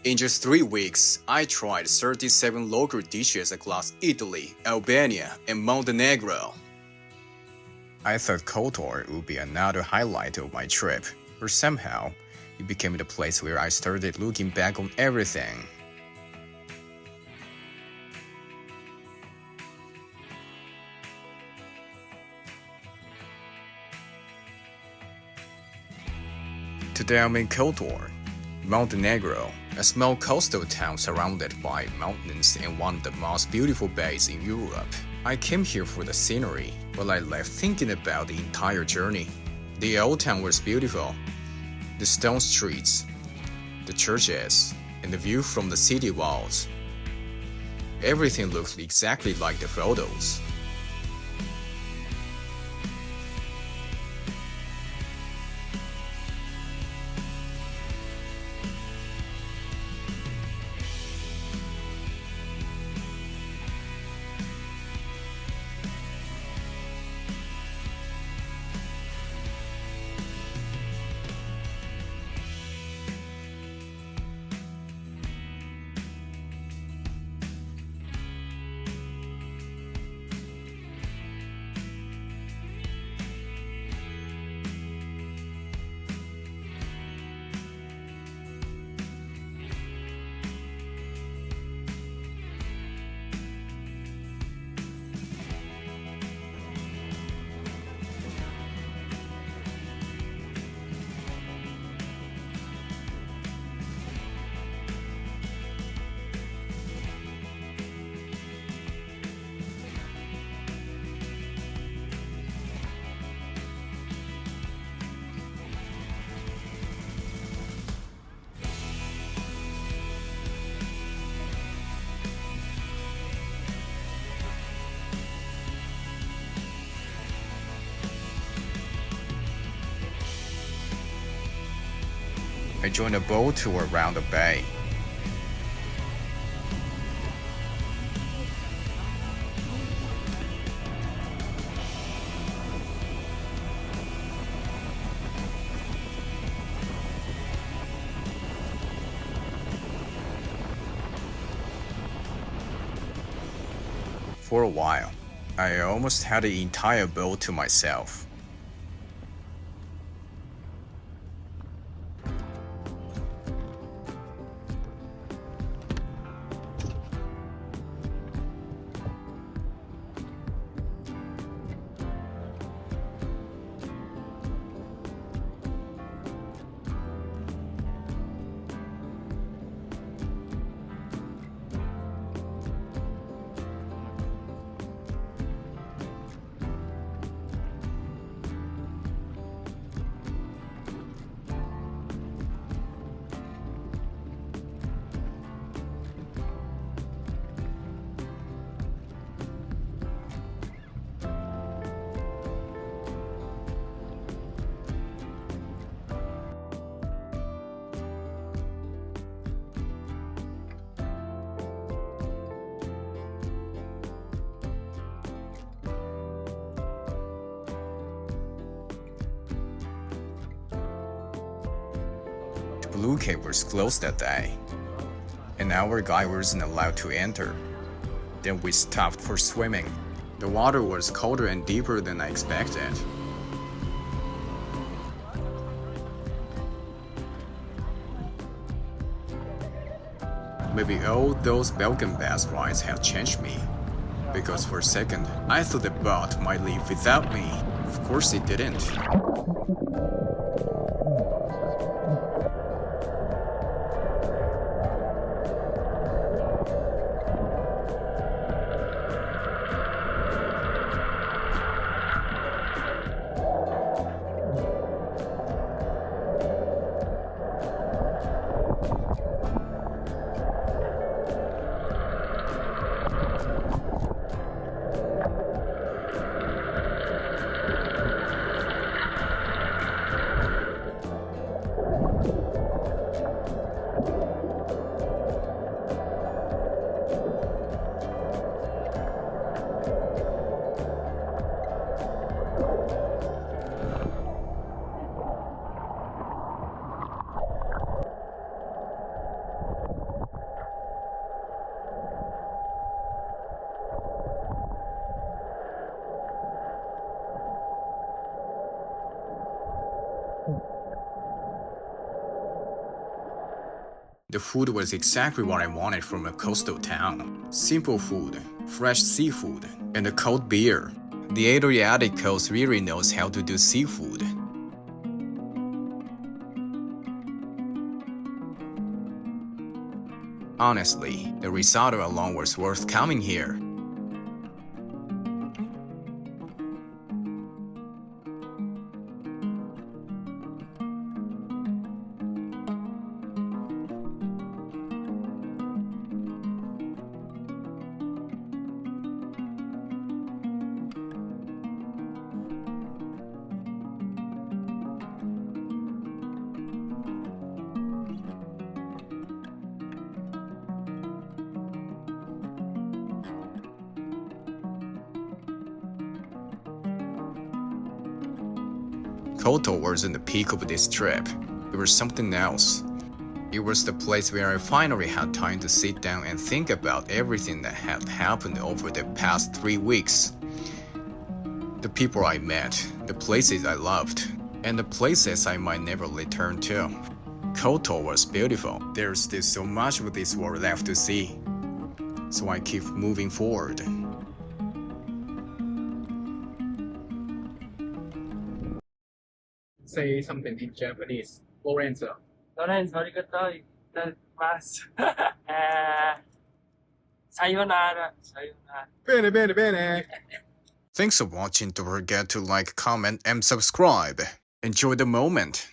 In just 3 weeks, I tried 37 local dishes across Italy, Albania, and Montenegro. I thought Kotor would be another highlight of my trip, but somehow, it became the place where I started looking back on everything. Today I'm in Kotor, Montenegro, a small coastal town surrounded by mountains and one of the most beautiful bays in Europe. I came here for the scenery, but I left thinking about the entire journey. The old town was beautiful. The stone streets, the churches, and the view from the city walls. Everything looked exactly like the photos. I joined a boat tour around the bay. For a while, I almost had the entire boat to myself. Blue Cave was closed that day, and our guide wasn't allowed to enter. Then we stopped for swimming. The water was colder and deeper than I expected. Maybe all those Balkan bass rides have changed me, because for a second I thought the boat might leave without me. Of course it didn't. The food was exactly what I wanted from a coastal town. Simple food, fresh seafood, and a cold beer. The Adriatic Coast really knows how to do seafood. Honestly, the risotto alone was worth coming here. Kotor wasn't the peak of this trip. It was something else. It was the place where I finally had time to sit down and think about everything that had happened over the past 3 weeks. The people I met, the places I loved, and the places I might never return to. Kotor was beautiful. There's still so much of this world left to see. So I keep moving forward. Say something in Japanese. Lorenzo. Lorenzo, arigato gozaimasu. Sayonara. Sayonara. Bene, bene, bene. Thanks for watching. Don't forget to like, comment, and subscribe. Enjoy the moment.